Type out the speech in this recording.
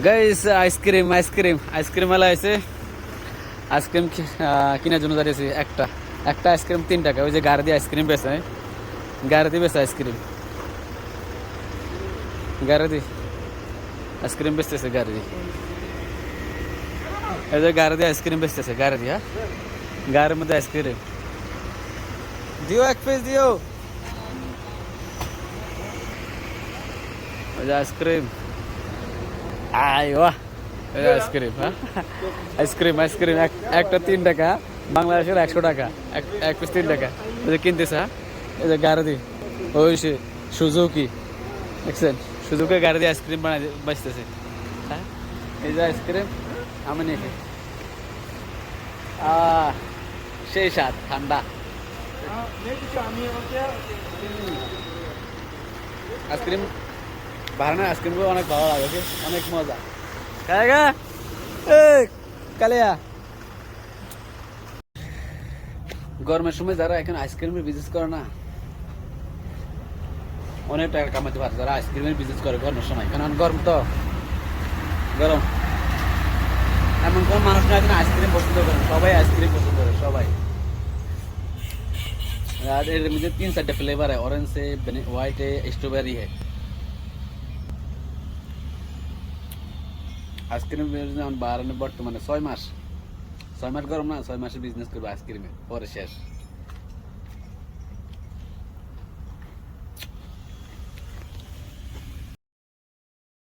Guys ice cream ice cream ice cream মেলা আছে। Ice cream কেনার জন্য দাঁড়িয়েছি। একটা একটা আইসক্রিম 3 টাকা। ওই যে গাড়ি দিয়ে আইসক্রিম বেছে, গাড়ি দিয়ে বেছে আইসক্রিম, গাড়ি দিয়ে আইসক্রিম বেচতেছে গাড়ি দিয়ে। এই যে গাড়ি দিয়ে আইসক্রিম বেচতেছে গাড়ি দিয়ে, গাড়ির মধ্যে আইসক্রিম দিও, 1 পিস দিও। ওই যে আইসক্রিম, আইওয়া আইসক্রিম, হ্যাঁ আইসক্রিম আইসক্রিম একটা 3 টাকা, বাংলাদেশের 100 টাকা, 1 পিস 3 টাকা। ওই যে কিনতেছে, হ্যাঁ এই যে গাড়ি দিয়ে, ওই সে সুজুকি, দেখছেন সুজুকি গাড়ি দিয়ে আইসক্রিম বানাই বাঁচতেছে। হ্যাঁ এই যে আইসক্রিম আমি নিয়ে সেই স্বাদ ঠান্ডা আইসক্রিম। বাহানের আইসক্রিমগুলো অনেক ভালো লাগে, ওকে অনেক মজা। খায়গা কালিয়া। গরমের সময় যারা এখন আইসক্রিমের বিজনেস করে না, অনেক টাকা কামাতে পারে যারা আইসক্রিমের বিজনেস করে গরমের সময়। কারণ গরম তো, গরম এমন কোন মানুষ না এখন আইসক্রিম পছন্দ করে, সবাই আইসক্রিম পছন্দ করে সবাই। আর এর মধ্যে 3-4 फ्लेवर है, ऑरेंज है, व्हाइट है, स्ट्रॉबेरी है। আইসক্রিম যেমন বাহারানে বর্তমানে 6 মাস গরম না, 6 মাসের বিজনেস করবো আইসক্রিমে, পরে শেষ।